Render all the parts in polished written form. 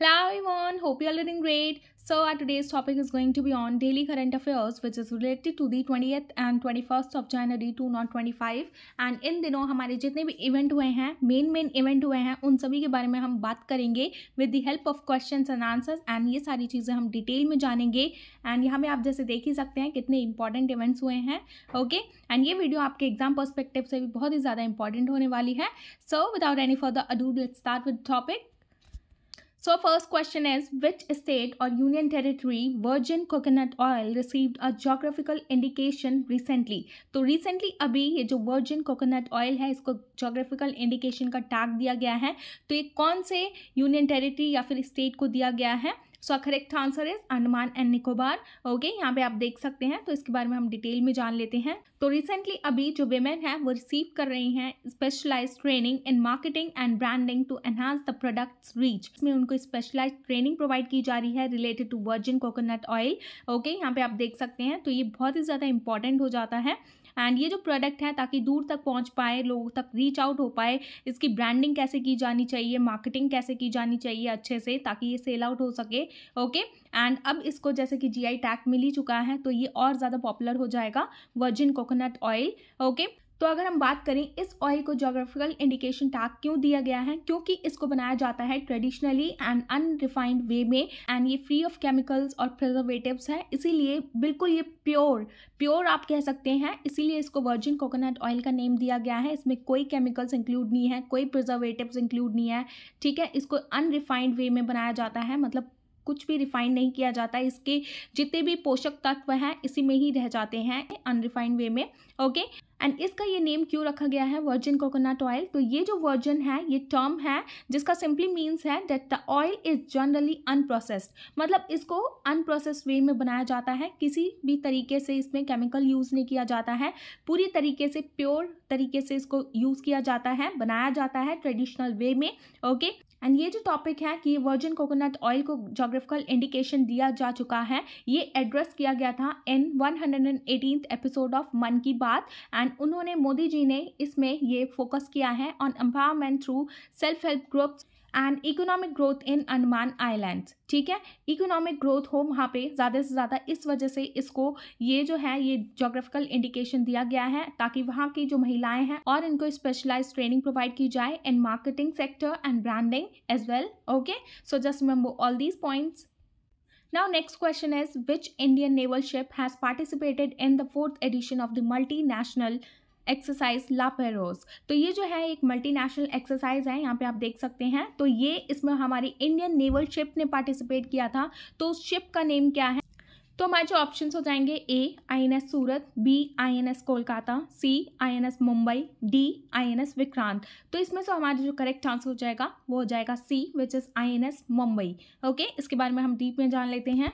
Hello everyone, hope you are doing great. So our today's topic is going to be on daily current affairs which is related to the 20th and 21st of January 2025 and इन दिनों हमारे जितने भी event हुए हैं main event हुए हैं उन सभी के बारे में हम बात करेंगे with the help of questions and answers and ये सारी चीज़ें हम डिटेल में जानेंगे एंड यहाँ पे आप जैसे देख ही सकते हैं कितने इंपॉर्टेंट इवेंट्स हुए हैं ओके एंड ये वीडियो आपके एग्जाम पर्सपेक्टिव से भी बहुत ही ज़्यादा इंपॉर्टेंट होने वाली है so without any further ado let's start with topic. So first question is, which state or union territory virgin coconut oil received a geographical indication recently? तो recently अभी ये जो virgin coconut oil है इसको geographical indication का tag दिया गया है. तो ये कौन से union territory या फिर state को दिया गया है? So correct answer is Andaman and Nicobar. Okay, यहाँ पे आप देख सकते हैं. तो इसके बारे में हम डिटेल में जान लेते हैं. तो रिसेंटली अभी जो वेमेन है वो रिसीव कर रही हैं specialized training in marketing and branding to enhance the products reach. इसमें उनको स्पेशलाइज्ड ट्रेनिंग प्रोवाइड की जा रही है related to virgin coconut oil. Okay, यहाँ पे आप देख सकते हैं. तो ये बहुत ही ज़्यादा इंपॉर्टेंट हो जाता है एंड ये जो प्रोडक्ट है ताकि दूर तक पहुंच पाए, लोगों तक रीच आउट हो पाए, इसकी ब्रांडिंग कैसे की जानी चाहिए, मार्केटिंग कैसे की जानी चाहिए अच्छे से ताकि ये सेल आउट हो सके. ओके, एंड अब इसको जैसे कि जीआई टैग मिल ही चुका है तो ये और ज़्यादा पॉपुलर हो जाएगा वर्जिन कोकोनट ऑयल. ओके, तो अगर हम बात करें इस ऑयल को जोग्राफिकल इंडिकेशन टैग क्यों दिया गया है, क्योंकि इसको बनाया जाता है ट्रेडिशनली एंड अनरिफाइंड वे में एंड ये फ्री ऑफ केमिकल्स और प्रिजर्वेटिव्स है, इसीलिए बिल्कुल ये प्योर आप कह सकते हैं, इसीलिए इसको वर्जिन कोकोनट ऑयल का नेम दिया गया है. इसमें कोई केमिकल्स इंक्लूड नहीं है, कोई प्रिजर्वेटिव्स इंक्लूड नहीं है. ठीक है, इसको अनरिफाइंड वे में बनाया जाता है, मतलब कुछ भी रिफाइन नहीं किया जाता है. इसके जितने भी पोषक तत्व हैं इसी में ही रह जाते हैं अनरिफाइंड वे में. ओके, एंड इसका ये नेम क्यों रखा गया है वर्जिन कोकोनट ऑयल? तो ये जो वर्जिन है ये टर्म है जिसका सिंपली मीन्स है that the oil is generally unprocessed, मतलब इसको अनप्रोसेस्ड वे में बनाया जाता है, किसी भी तरीके से इसमें केमिकल यूज़ नहीं किया जाता है, पूरी तरीके से प्योर तरीके से इसको यूज़ किया जाता है, बनाया जाता है ट्रेडिशनल वे में. ओके, एंड ये जो टॉपिक है कि वर्जिन कोकोनट ऑयल को जोग्राफिकल इंडिकेशन दिया जा चुका है, ये एड्रेस किया गया था इन 118th एपिसोड ऑफ मन की बात एंड उन्होंने मोदी जी ने इसमें ये फोकस किया है on empowerment through self help groups and economic growth in Andaman islands. ठीक है, इकोनॉमिक ग्रोथ हो वहाँ पे ज़्यादा से ज़्यादा, इस वजह से इसको ये जो है ये जोग्राफिकल इंडिकेशन दिया गया है ताकि वहाँ की जो महिलाएं हैं और इनको स्पेशलाइज्ड ट्रेनिंग प्रोवाइड की जाए in marketing sector and branding as well. Okay, so just remember all these points. Now next question is, which Indian naval ship has participated in the 4th edition of the multinational exercise La Perouse? तो ये जो है एक multinational exercise है, यहाँ पे आप देख सकते हैं. तो ये इसमें हमारी इंडियन नेवल शिप ने पार्टिसिपेट किया था. तो उस शिप का नेम क्या है? तो हमारे जो ऑप्शंस हो जाएंगे, A INS Surat, B INS Kolkata, C INS Mumbai, D INS Vikrant. तो इसमें से हमारा जो करेक्ट आंसर हो जाएगा वो हो जाएगा C which is INS Mumbai. Okay, इसके बारे में हम डीप में जान लेते हैं.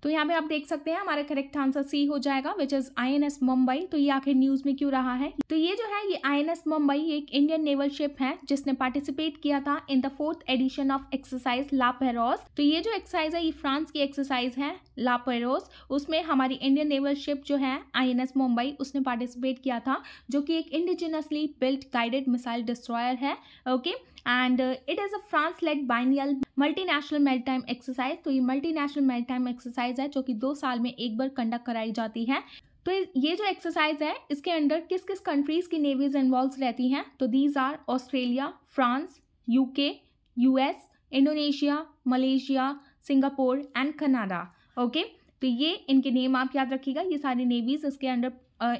तो यहाँ पे आप देख सकते हैं हमारा करेक्ट आंसर सी हो जाएगा विच इज आईएनएस मुंबई. तो ये आखिर न्यूज में क्यों रहा है? तो ये जो है ये आईएनएस मुंबई एक इंडियन नेवल शिप है जिसने पार्टिसिपेट किया था in the 4th edition of exercise La Perouse. तो ये जो एक्सरसाइज है ये फ्रांस की एक्सरसाइज है ला पेरोस. उसमें हमारी इंडियन नेवल शिप जो है आईएनएस मुंबई उसने पार्टिसिपेट किया था, जो कि एक indigenously built guided missile destroyer है. Okay, and it is a France led biennial multinational maritime exercise. तो ये मल्टीनेशनल मैरीटाइम एक्सरसाइज है जो कि 2 साल में एक बार कंडक्ट कराई जाती है. तो ये जो एक्सरसाइज है इसके अंडर किस किस कंट्रीज़ की नेवीज इन्वॉल्व रहती हैं? तो these are Australia, France, UK, US, Indonesia, Malaysia, Singapore and Canada. Okay, तो ये इनके नेम आप याद रखिएगा. ये सारी नेवीज इसके अंडर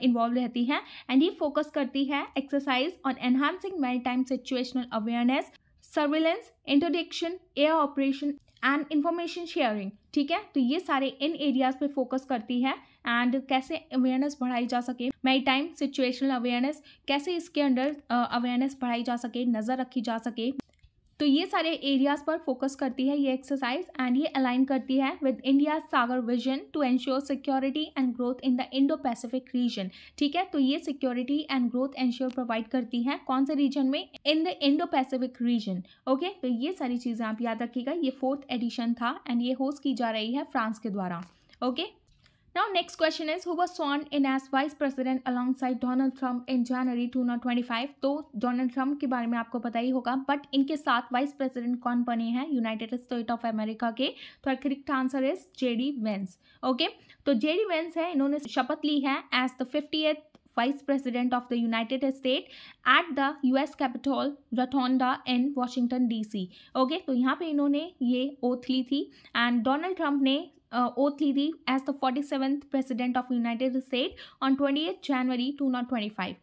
इन्वॉल्व रहती हैं एंड ये फोकस करती है exercise on enhancing maritime situational awareness, surveillance, interdiction, air operation and information sharing. ठीक है, तो ये सारे इन एरियाज पे फोकस करती है एंड कैसे अवेयरनेस बढ़ाई जा सके, मैरीटाइम सिचुएशनल अवेयरनेस, कैसे इसके अंडर अवेयरनेस बढ़ाई जा सके, नज़र रखी जा सके. तो ये सारे एरियाज पर फोकस करती है ये एक्सरसाइज एंड ये अलाइन करती है with India Sagar vision to ensure security and growth in the Indo Pacific region. ठीक है, तो ये security and growth ensure provide करती है कौन से रीजन में? In the Indo Pacific region. Okay, तो ये सारी चीज़ें आप याद रखिएगा. ये 4th एडिशन था एंड ये होस्ट की जा रही है फ्रांस के द्वारा. Okay, Now next question is, who was sworn in as vice president alongside Donald Trump in January 2025? तो डोनाल्ड ट्रम्प के बारे में आपको पता ही होगा, बट इनके साथ वाइस प्रेसिडेंट कौन बने हैं यूनाइटेड स्टेट ऑफ अमेरिका के? तो correct answer is JD Vance. Okay, तो जेडी वेंस है, इन्होंने शपथ ली है as the 50th Vice President of the United States at the US Capitol Rotunda in Washington DC। Okay, तो यहाँ पे इन्होंने ये ओथ ली थी एंड डोनाल्ड ट्रंप ने ओथ ली थी as the 47th President of United States on 28th January 2025।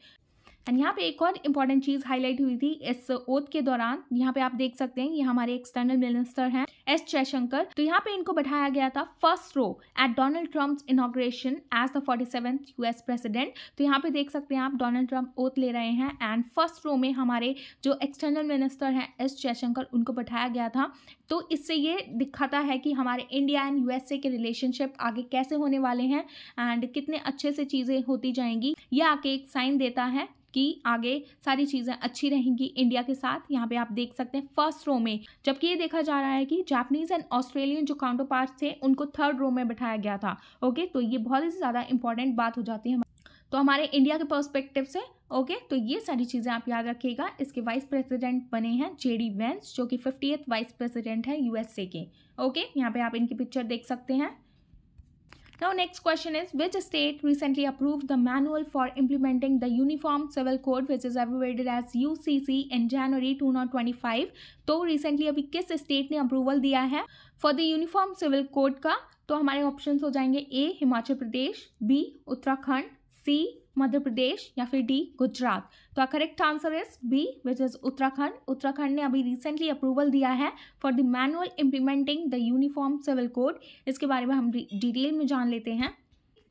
And यहाँ पे एक और इम्पॉर्टेंट चीज़ हाईलाइट हुई थी इस ओथ के दौरान। यहाँ पे आप देख सकते हैं, ये हमारे एक्सटर्नल मिनिस्टर हैं एस जयशंकर। तो यहाँ पे इनको बैठाया गया था first row at Donald Trump's inauguration as the 47th US President. तो यहाँ पे देख सकते हैं आप, डोनाल्ड ट्रम्प ओथ ले रहे हैं एंड फर्स्ट रो में हमारे जो एक्सटर्नल मिनिस्टर हैं एस जयशंकर, उनको बैठाया गया था। तो इससे ये दिखाता है कि हमारे इंडिया एंड USA के रिलेशनशिप आगे कैसे होने वाले हैं एंड कितने अच्छे से चीज़ें होती जाएंगी। यह आके एक साइन देता है कि आगे सारी चीज़ें अच्छी रहेंगी इंडिया के साथ। यहाँ पे आप देख सकते हैं फर्स्ट रो में, जबकि ये देखा जा रहा है कि जापानीज एंड ऑस्ट्रेलियन जो काउंटर पार्ट्स थे उनको थर्ड रो में बैठाया गया था। ओके, तो ये बहुत ही ज़्यादा इंपॉर्टेंट बात हो जाती है तो हमारे इंडिया के पर्सपेक्टिव से। ओके, तो ये सारी चीज़ें आप याद रखिएगा। इसके वाइस प्रेसिडेंट बने हैं जेडी वेंस, जो कि 50th वाइस प्रेसिडेंट है USA के। ओके, यहाँ पे आप इनकी पिक्चर देख सकते हैं। Now next question is, which state recently approved the manual for implementing the Uniform Civil Code which is abbreviated as UCC in January 2025? तो recently अभी किस स्टेट ने अप्रूवल दिया है for the uniform civil code का? तो हमारे options हो जाएंगे A Himachal Pradesh, B Uttarakhand, C Madhya Pradesh या फिर डी गुजरात। तो correct answer is B which is Uttarakhand. Uttarakhand ने अभी रिसेंटली अप्रूवल दिया है for the manual implementing the uniform civil code. इसके बारे में हम डिटेल में जान लेते हैं।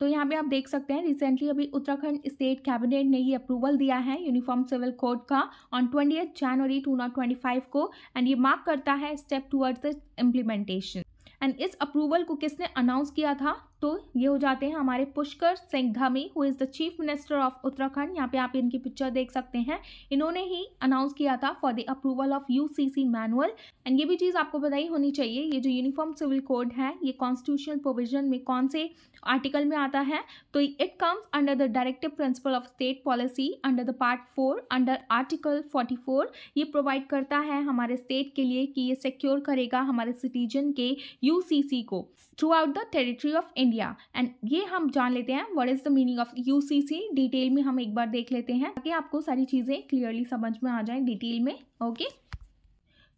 तो यहाँ पे आप देख सकते हैं, रिसेंटली अभी उत्तराखंड स्टेट कैबिनेट ने ये अप्रूवल दिया है यूनिफॉर्म सिविल कोड का ऑन 20th January 2025 को, एंड ये मार्क करता है step towards the implementation. And इस अप्रूवल को किसने अनाउंस किया था? तो ये हो जाते हैं हमारे Pushkar Singh Dhami, who is the chief minister of Uttarakhand. यहाँ पे आप इनकी पिक्चर देख सकते हैं, इन्होंने ही अनाउंस किया था for the approval of UCC manual. And ये भी चीज़ आपको पता ही होनी चाहिए, ये जो यूनिफॉर्म सिविल कोड है ये कॉन्स्टिट्यूशनल प्रोविजन में कौन से आर्टिकल में आता है? तो it comes under the directive principle of state policy under the part 4 under article 44। ये प्रोवाइड करता है हमारे स्टेट के लिए कि ये सिक्योर करेगा हमारे सिटीजन के UCC को through out the territory of India. And ये हम जान लेते हैं what is the meaning of UCC। Detail में हम एक बार देख लेते हैं ताकि आपको सारी चीज़ें क्लियरली समझ में आ जाए डिटेल में। ओके,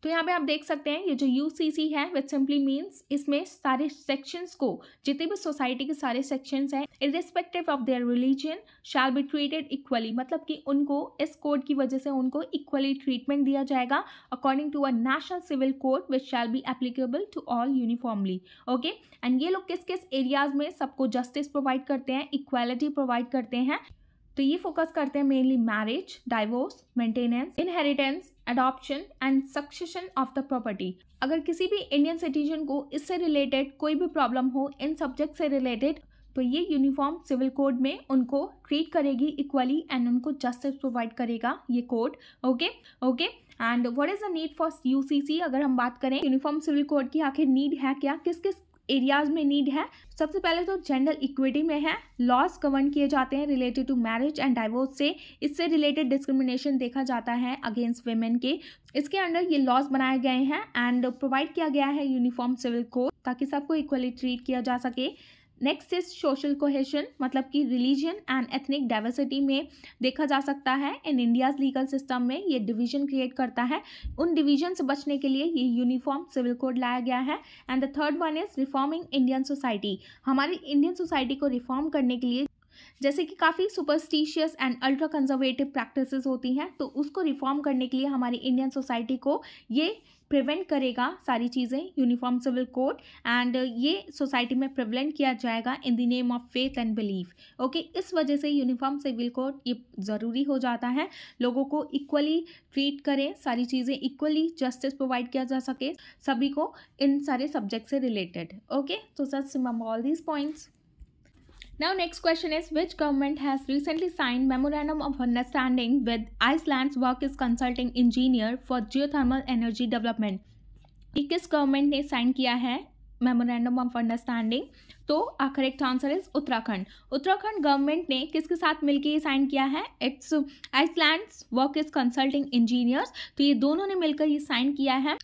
तो यहाँ पे आप देख सकते हैं ये जो UCC है विच सिंपली मीन्स, इसमें सारे सेक्शंस को, जितने भी सोसाइटी के सारे सेक्शंस हैं irrespective of their religion shall be treated equally. मतलब कि उनको इस कोड की वजह से उनको इक्वली ट्रीटमेंट दिया जाएगा according to a national civil code which shall be applicable to all uniformly. Okay, and ये लोग किस किस एरियाज में सबको जस्टिस प्रोवाइड करते हैं, इक्वालिटी प्रोवाइड करते हैं? तो ये फोकस करते हैं mainly marriage, divorce, maintenance, inheritance, adoption and succession of the property. अगर किसी भी इंडियन सिटीजन को इससे रिलेटेड कोई भी प्रॉब्लम हो, इन सब्जेक्ट से रिलेटेड, तो ये यूनिफॉर्म सिविल कोड में उनको ट्रीट करेगी इक्वली एंड उनको जस्टिस प्रोवाइड करेगा ये code. Okay, and what is the need for UCC? अगर हम बात करें यूनिफॉर्म सिविल कोड की, आखिर नीड है क्या, किस किस एरियाज में नीड है? सबसे पहले तो जेंडर इक्विटी में है, लॉज गवर्न किए जाते हैं related to marriage and divorce से, इससे रिलेटेड डिस्क्रिमिनेशन देखा जाता है अगेंस्ट वेमेन के, इसके अंडर ये लॉज बनाए गए हैं एंड प्रोवाइड किया गया है यूनिफॉर्म सिविल कोड ताकि सबको इक्वली ट्रीट किया जा सके। नेक्स्ट इज सोशल कोहेशन, मतलब कि रिलीजन एंड एथनिक डाइवर्सिटी में देखा जा सकता है इन इंडियाज लीगल सिस्टम में ये डिवीजन क्रिएट करता है। उन डिवीजन से बचने के लिए ये यूनिफॉर्म सिविल कोड लाया गया है। And the third one is reforming Indian society. हमारी इंडियन सोसाइटी को रिफॉर्म करने के लिए, जैसे कि काफ़ी superstitious and ultra conservative practices होती हैं, तो उसको रिफॉर्म करने के लिए हमारी इंडियन सोसाइटी को ये प्रिवेंट करेगा सारी चीज़ें यूनिफॉर्म सिविल कोड, एंड ये सोसाइटी में प्रिवेलेंट किया जाएगा in the name of faith and belief. Okay, इस वजह से यूनिफॉर्म सिविल कोड ये ज़रूरी हो जाता है, लोगों को इक्वली ट्रीट करें, सारी चीज़ें इक्वली जस्टिस प्रोवाइड किया जा सके सभी को इन सारे सब्जेक्ट से related. Okay, so just remember all these points. Now next question is, which government has recently signed memorandum of understanding with Iceland's work is consulting engineer for geothermal energy development? किस government ने sign किया है memorandum of understanding? तो correct answer is Uttarakhand. Uttarakhand government ने किसके साथ मिलकर ये साइन किया है? It's islands works consulting engineers. तो ये दोनों ने मिलकर ये साइन किया है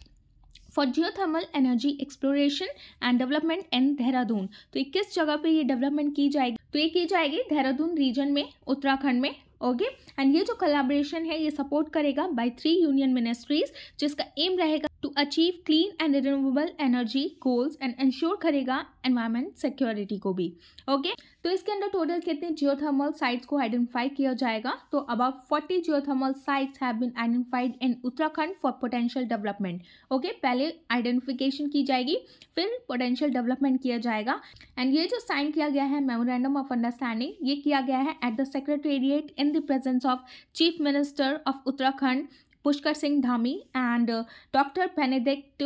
for geothermal energy exploration and development in Dehradun. तो ये किस जगह पे ये डेवलपमेंट की जाएगी? तो ये की जाएगी देहरादून रीजन में, उत्तराखंड में। ओके, एंड ये जो कोलैबोरेशन है ये सपोर्ट करेगा बाय 3 यूनियन मिनिस्ट्रीज, जिसका एम रहेगा to achieve clean and renewable energy goals and ensure करेगा एनवायरमेंट सिक्योरिटी को भी। ओके, तो इसके अंदर टोटल कितने जियोथर्मल साइट्स को आइडेंटिफाई किया जाएगा? तो about 40 geothermal sites have been identified in Uttarakhand for potential development. Okay, पहले आइडेंटिफिकेशन की जाएगी, फिर पोटेंशियल डेवलपमेंट किया जाएगा। एंड ये जो साइन किया गया है मेमोरेंडम ऑफ अंडरस्टैंडिंग, ये किया गया है at the secretariat in the presence of chief minister of Uttarakhand Pushkar Singh Dhami and doctor Benedikt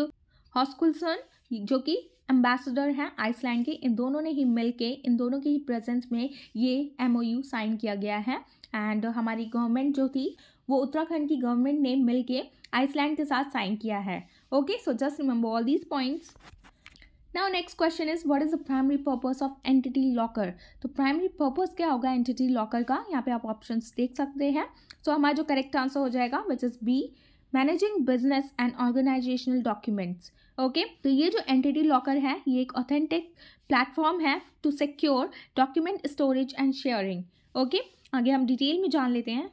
Hoskuldsson, जो कि एम्बेसडर हैं आइसलैंड के। इन दोनों ने ही मिलके, इन दोनों के ही प्रेजेंस में ये MOU साइन किया गया है। एंड हमारी गवर्नमेंट जो थी वो उत्तराखंड की गवर्नमेंट ने मिलके आइसलैंड के साथ साइन किया है। Okay, so just remember all these points. Now next question is what is the primary purpose of entity locker? तो प्राइमरी पर्पस क्या होगा एंटिटी लॉकर का? यहाँ पे आप ऑप्शंस देख सकते हैं। सो हमारा जो करेक्ट आंसर हो जाएगा which is B, managing business and organizational documents. Okay, तो ये जो एंटिटी लॉकर है ये एक ऑथेंटिक प्लेटफॉर्म है to secure document storage and sharing. Okay, आगे हम डिटेल में जान लेते हैं।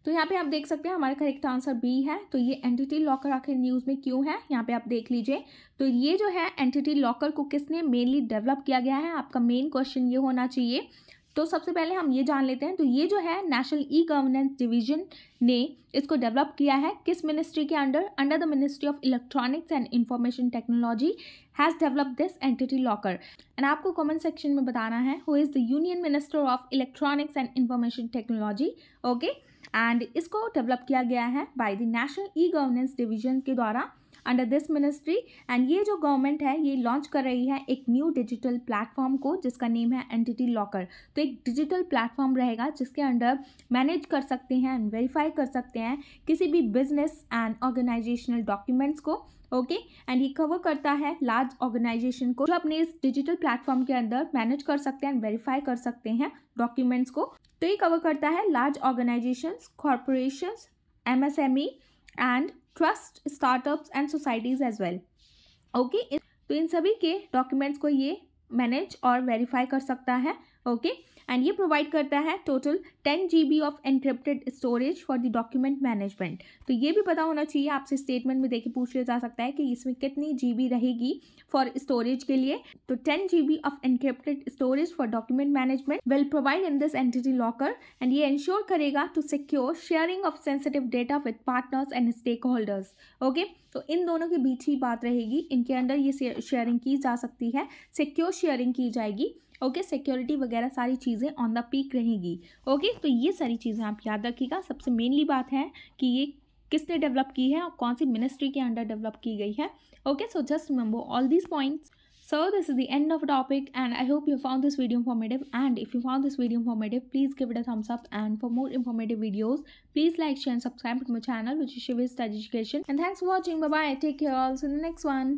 तो यहाँ पे आप देख सकते हैं हमारा करेक्ट आंसर बी है। तो ये एंटिटी लॉकर आखिर न्यूज़ में क्यों है, यहाँ पे आप देख लीजिए। तो ये जो है एंटिटी लॉकर को किसने मेनली डेवलप किया गया है, आपका मेन क्वेश्चन ये होना चाहिए। तो सबसे पहले हम ये जान लेते हैं। तो ये जो है नेशनल ई गवर्नेंस डिवीजन ने इसको डेवलप किया है किस मिनिस्ट्री के under? Under the ministry of electronics and information technology has develop this entity locker. And आपको कमेंट सेक्शन में बताना है who is the union minister of electronics and information technology. Okay, and इसको develop किया गया है by the national e governance division के द्वारा अंडर दिस मिनिस्ट्री। एंड ये जो गवर्नमेंट है ये लॉन्च कर रही है एक न्यू डिजिटल प्लेटफॉर्म को जिसका नेम है एंटिटी लॉकर। तो एक डिजिटल प्लेटफॉर्म रहेगा जिसके अंडर मैनेज कर सकते हैं एंड वेरीफाई कर सकते हैं किसी भी बिजनेस एंड ऑर्गेनाइजेशनल डॉक्यूमेंट्स को। ओके, एंड ये कवर करता है लार्ज ऑर्गेनाइजेशन को जो अपने इस डिजिटल प्लेटफॉर्म के अंदर मैनेज कर सकते हैं एंड वेरीफाई कर सकते हैं डॉक्यूमेंट्स को। तो ये कवर करता है large organizations, corporations, MSME and trust, startups and societies as well. Okay, तो इन सभी के डॉक्यूमेंट्स को ये मैनेज और वेरीफाई कर सकता है। ओके, एंड ये प्रोवाइड करता है total 10 GB of encrypted storage for the document management. तो ये भी पता होना चाहिए, आपसे स्टेटमेंट में देखिए पूछ लिया जा सकता है कि इसमें कितनी GB रहेगी फॉर स्टोरेज के लिए। तो 10 GB of encrypted storage for document management will provide in this entity locker. And ये इंश्योर करेगा to secure sharing of sensitive data with partners and stakeholders. Okay, तो इन दोनों के बीच ही बात रहेगी, इनके अंदर ये शेयरिंग की जा सकती है, सिक्योर शेयरिंग की जाएगी। ओके, सिक्योरिटी वगैरह सारी चीज़ें ऑन द पीक रहेंगी। ओके, तो ये सारी चीज़ें आप याद रखिएगा। सबसे मेनली बात है कि ये किसने डेवलप की है और कौन सी मिनिस्ट्री के अंडर डेवलप की गई है। Okay, so just remember all these points. So this is the end of the topic and I hope you found this video informative, and if you found this video informative please give it a thumbs up, and for more informative videos please like, share and subscribe to my channel which is Shiva's Study Education. And thanks for watching. Bye bye, take care, all see you in the next one.